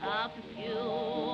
A peculiar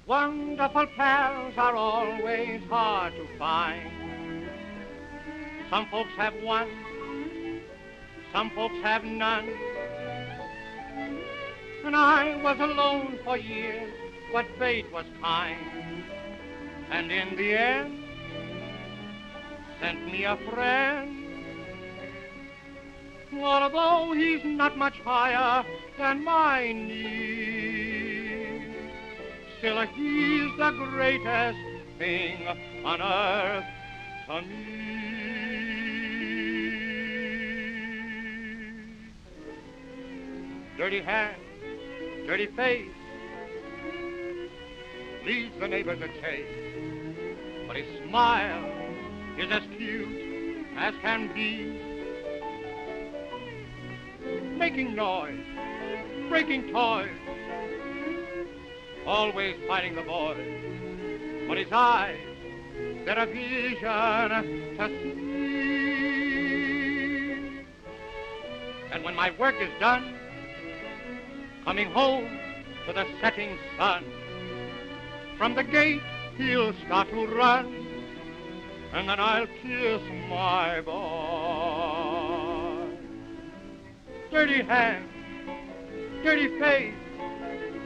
Wonderful pals are always hard to find. Some folks have one, some folks have none. And I was alone for years, but fate was kind. And in the end, sent me a friend. Although he's not much higher than my knees, still he's the greatest thing on earth to me. Dirty hands, dirty face, leads the neighbors a chase, but his smile is as cute as can be. Making noise, breaking toys, always fighting the boys, but his eyes, they're a vision to see. when my work is done, coming home to the setting sun, from the gate he'll start to run, and then I'll kiss my boy. Dirty hands, dirty face,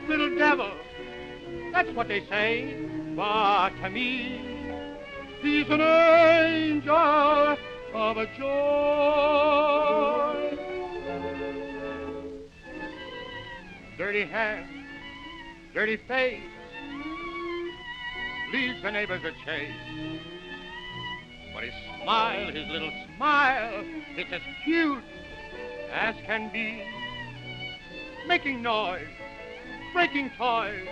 little devil, that's what they say. But to me, he's an angel of a joy. Dirty hands, dirty face, leads the neighbors a chase. But his smile, his little smile, it's as cute as can be. Making noise, breaking toys,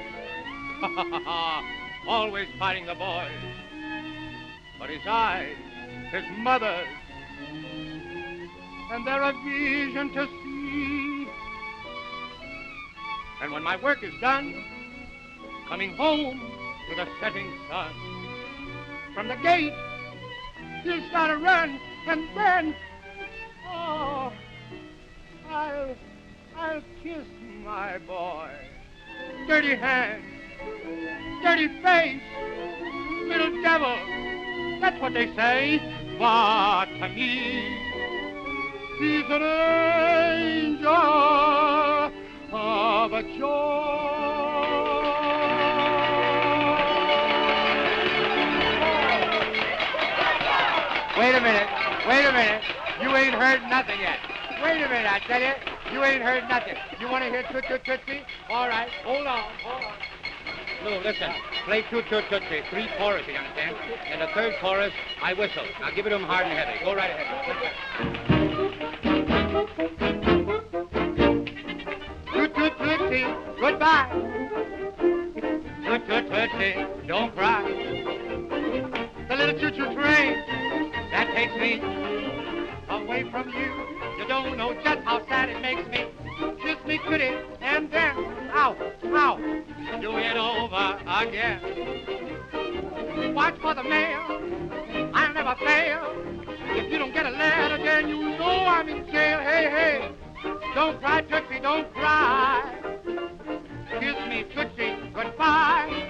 always fighting the boys. But his eyes, his mother's, and they're a vision to see. And when my work is done, coming home to the setting sun, from the gate, he'll start to run, and then, oh, I'll kiss my boy. Dirty hands, dirty face, little devil, that's what they say. But to me, he's an angel of a joy. Wait a minute. You ain't heard nothing yet. Wait a minute, I tell you. You ain't heard nothing. You want to hear Toot Toot Tootsie? All right, hold on. Lou, listen. Play Toot Toot Tootsie. 3 choruses, you understand? And the 3rd chorus, I whistle. Now give it to him hard and heavy. Go right ahead. Toot Toot Tootsie, goodbye. Toot Toot Tootsie, don't cry. The little choo-choo train that takes me away from you. You don't know just how sad it makes me. Kiss me goody, and then, ow, do it over again. Watch for the mail, I'll never fail. If you don't get a letter, then you know I'm in jail. Hey, don't cry, Tootsie, don't cry. Kiss me, Tootsie, goodbye.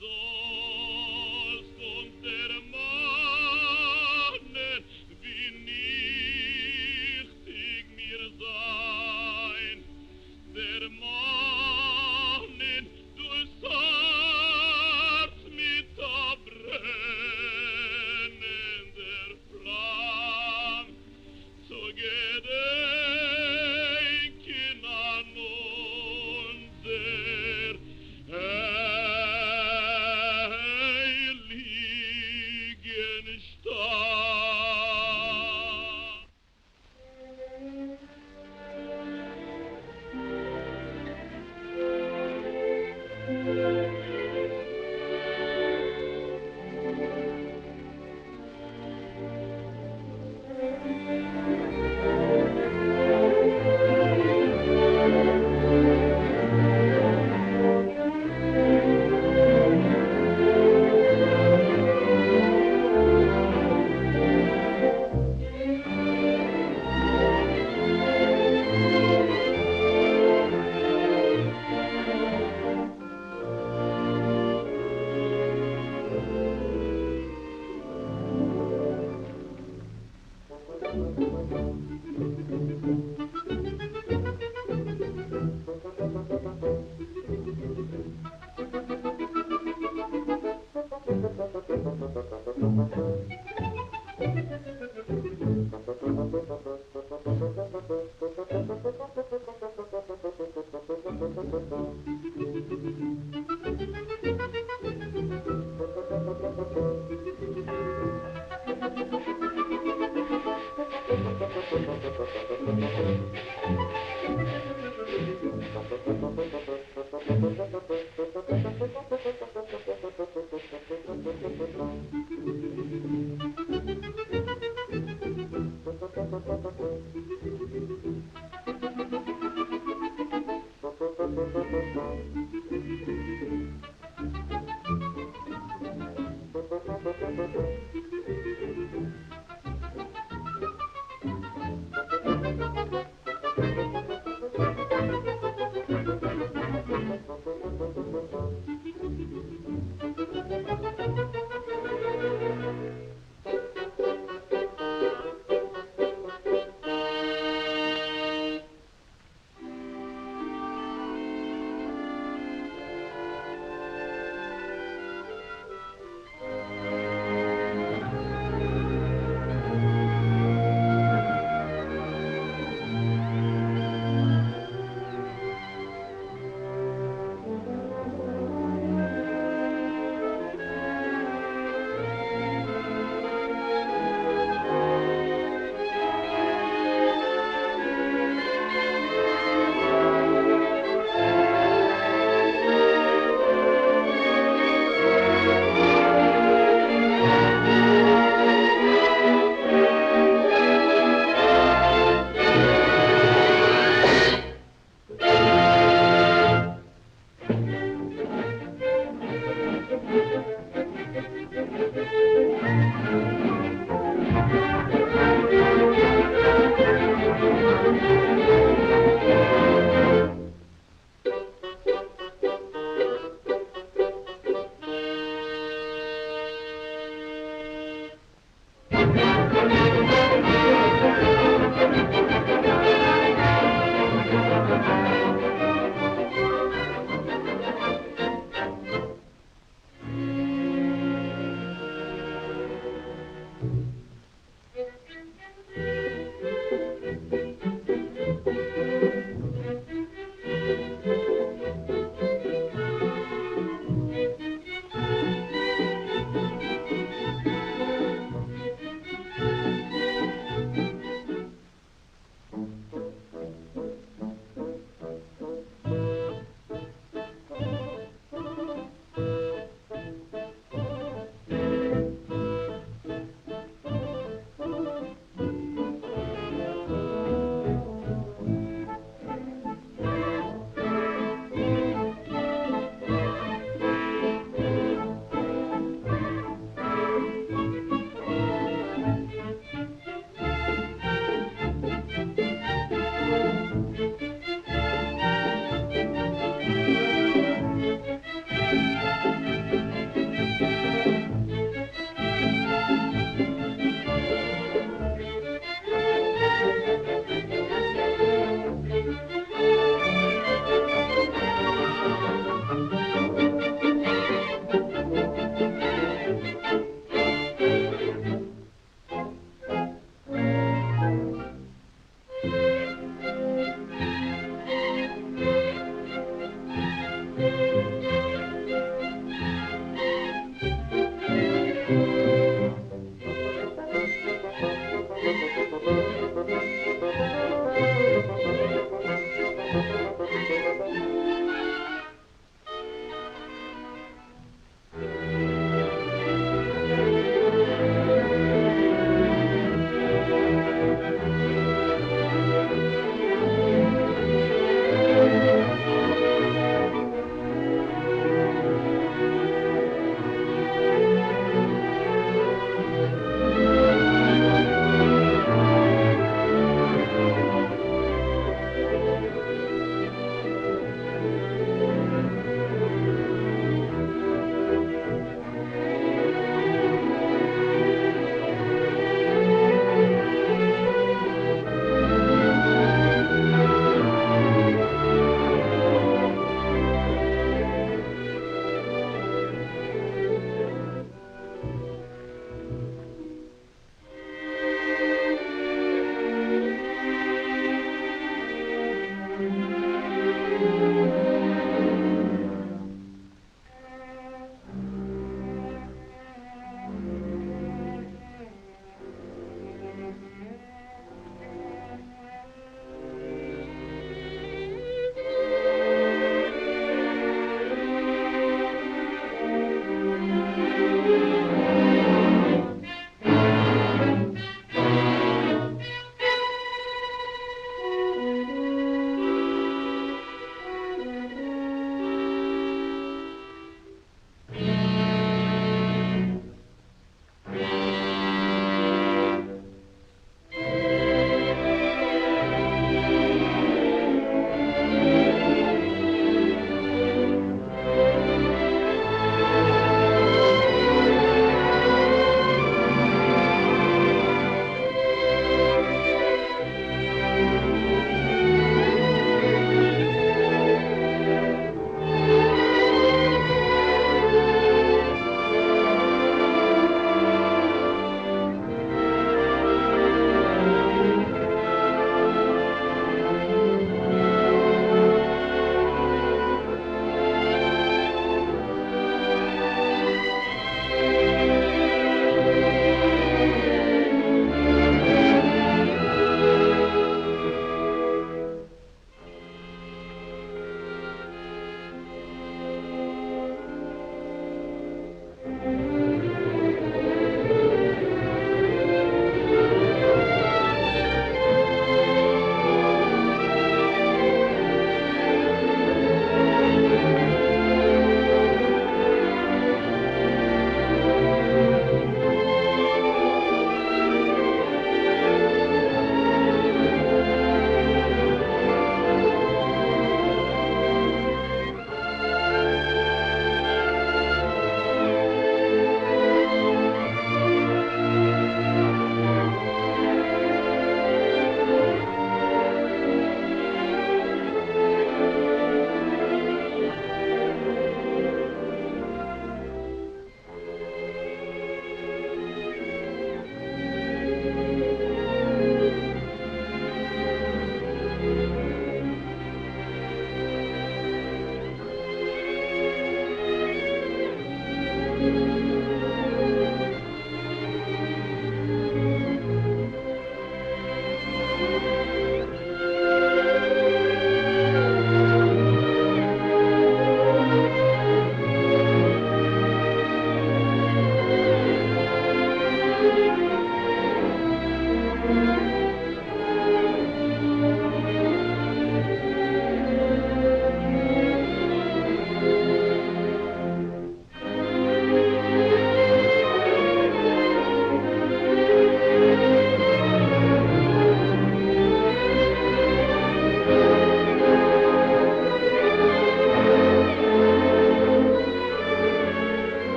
sollst uns ermahnen, wie nichtig mir sein, ermahnen durchs Herz mit der brennender Flamm, zu gedenken an unser heiligen Stadt.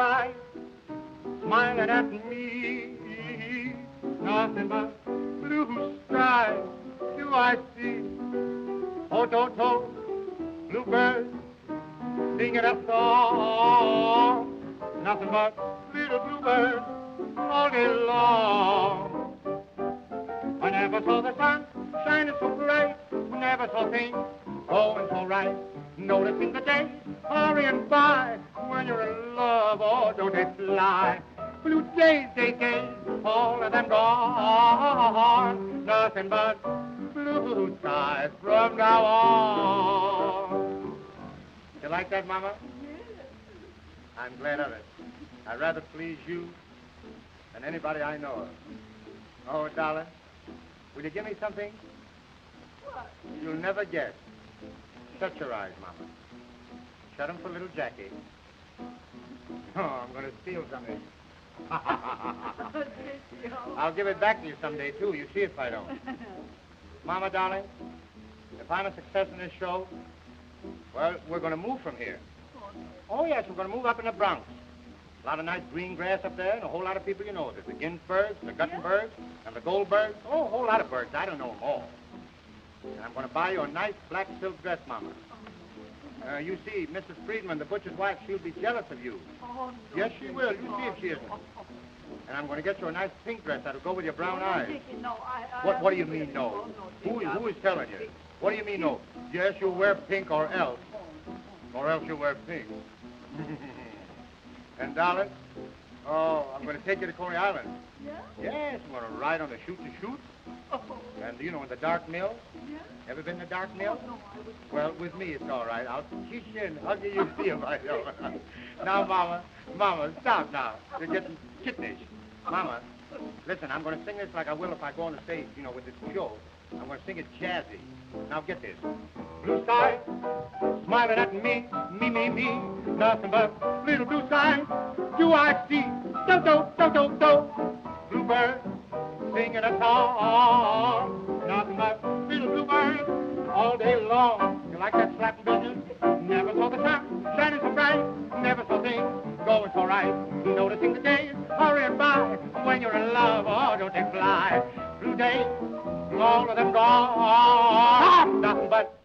skies, smiling at me. Nothing but blue skies do I see. Oh, to, bluebirds singing a song. Nothing but little bluebirds all day long. I never saw the sun shining so bright, never saw things going so right. Noticing the days hurrying by, when you're in love, oh, don't they fly? Blue days, all of them gone. Nothing but blue skies from now on. You like that, Mama? I'm glad of it. I'd rather please you than anybody I know of. Oh, darling, will you give me something? What? You'll never guess. Shut your eyes, Mama. Shut them for little Jackie. Oh, I'm going to steal something. I'll give it back to you someday, too. You see if I don't. Mama, darling, if I'm a success in this show, well, we're going to move from here. Oh, yes, we're going to move up in the Bronx. A lot of nice green grass up there and a whole lot of people you know. There's the Ginsbergs, the Guttenbergs, and the Goldbergs. Oh, a whole lot of birds. I don't know them all. And I'm going to buy you a nice black silk dress, Mama. You see, Mrs. Friedman, the butcher's wife, she'll be jealous of you. Oh, no. Yes, she will. You see if she isn't. And I'm going to get you a nice pink dress that'll go with your brown eyes. No, What do you mean, no? Who is telling you? What do you mean, no? Yes, you'll wear pink or else. Or else you'll wear pink. And, darling, oh, I'm going to take you to Coney Island. Yeah? Yes, I'm going to ride on the chute-to-chute. Oh. And, you know, in the dark mill. Yeah? Ever been in the dark mill? Oh, no, I was... Well, with me, it's all right. I'll kiss you and hug you, see if I don't. Now, Mama, stop now. You're getting kittenish. Mama, listen, I'm going to sing this like I will if I go on the stage, you know, with this show. I'm going to sing it jazzy. Now, get this. Blue sky, smiling at me, me. Nothing but little blue skies do I see. Do. Bluebird singing a song. Nothing but little bluebirds all day long. You like that slapping business? Never saw the sun shining so bright. Never saw things going so right. Noticing the days hurrying by. When you're in love, oh, don't they fly? Blue days, all of them gone. Nothing but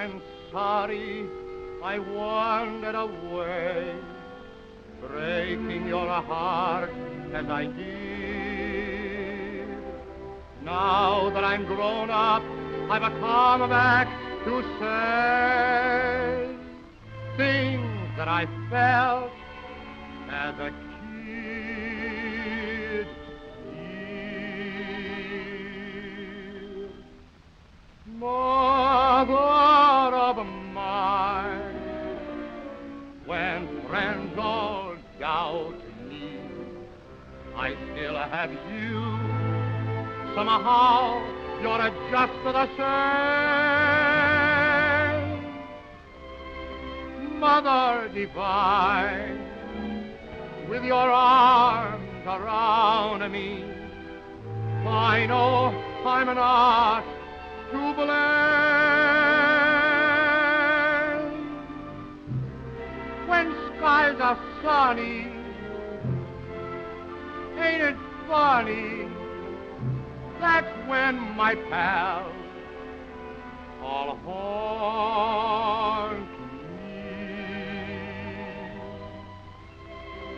and sorry I wandered away, breaking your heart as I did. Now that I'm grown up, I've come back to say things that I felt as a kid. Dear mother of mine, when friends all doubt me, I still have you. Somehow you're just the same. Mother divine, with your arms around me, I know I'm not to blame. When skies are sunny, ain't it funny? That's when my pals all haunt me.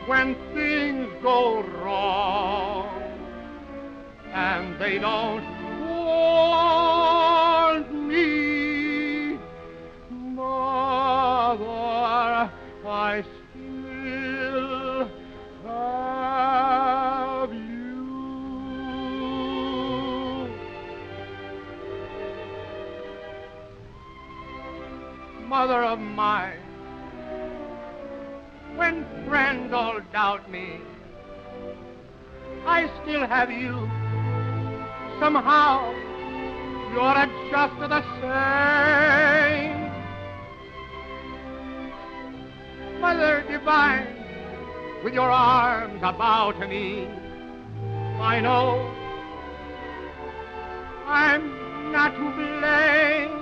When things go wrong and they don't want me, Mother, I still have you. Mother of mine, when friends all doubt me, I still have you. Somehow you're just the same. Mother divine, with your arms about me, I know I'm not to blame.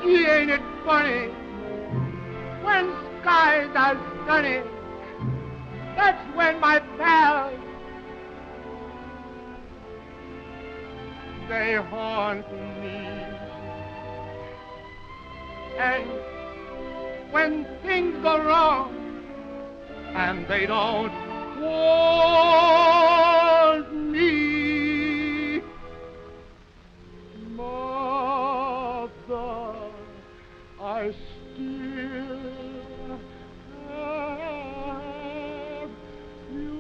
Gee, ain't it funny, when skies are sunny, that's when my pals, they haunt me. And when things go wrong and they don't want me, Mother, I still have you.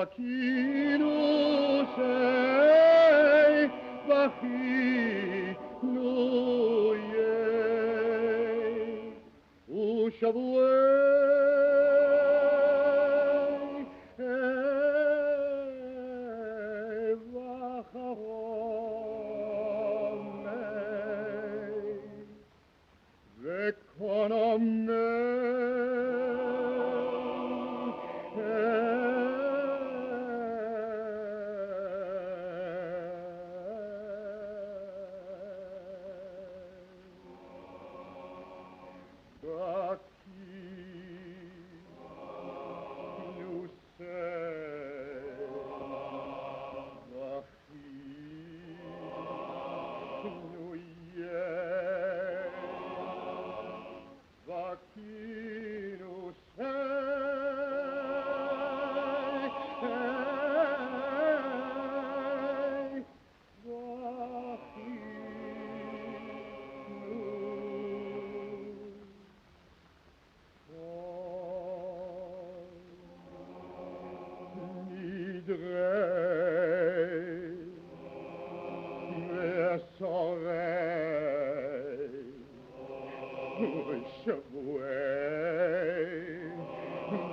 Vakino sei, vakino ei, ushavuei,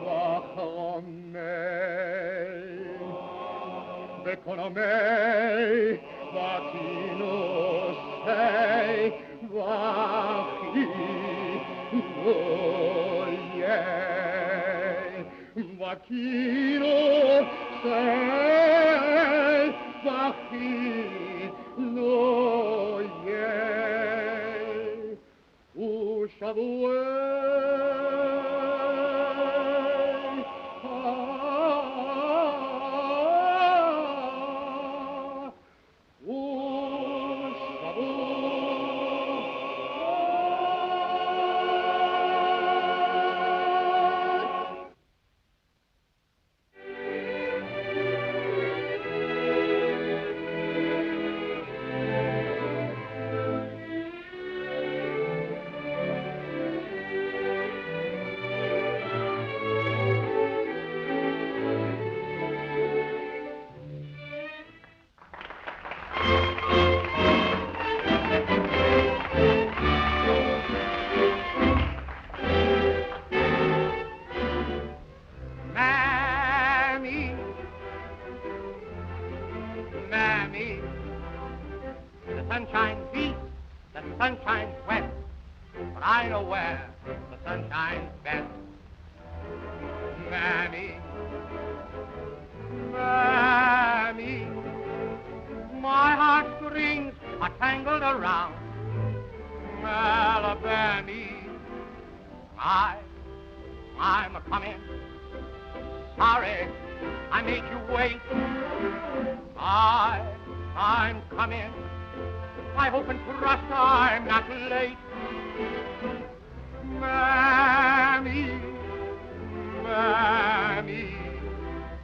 vacharomei, Economei, vakino sei, vakino ei, vakino sei, vakino ei, ushavuei. Mammy, the sun shines east, the sun shines west, but I know where the sun shines best. Mammy, Mammy, my heartstrings are tangled around Alabama. I'm a-coming. Sorry I made you wait. I'm coming. I hope and trust I'm not late. Mammy, Mammy,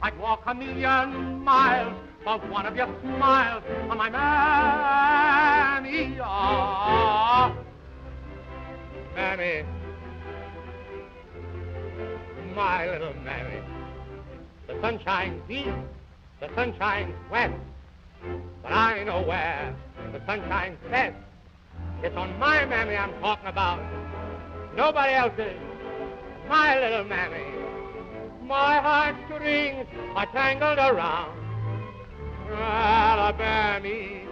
I'd walk 1,000,000 miles for one of your smiles. Oh, my Mammy, oh, Mammy, my little Mammy. The sun shines east, the sun shines west, but I know where the sun shines best. It's on my Mammy I'm talking about, nobody else's. My little Mammy, my heartstrings are tangled around Alabama.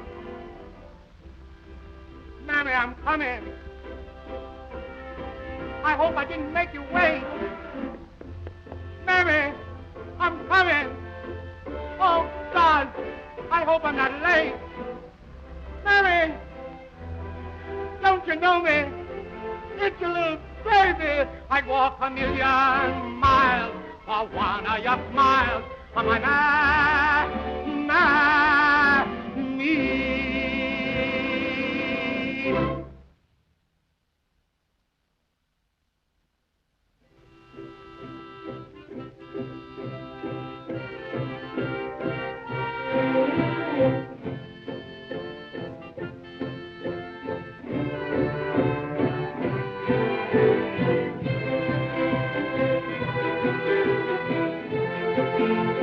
Mammy, I'm coming. I hope I didn't make you wait. Mammy, I'm coming. Oh, God, I hope I'm not late. Mammy, don't you know me? It's a little baby. I'd walk 1,000,000 miles for one of your smiles. Oh, my Mammy. Thank you.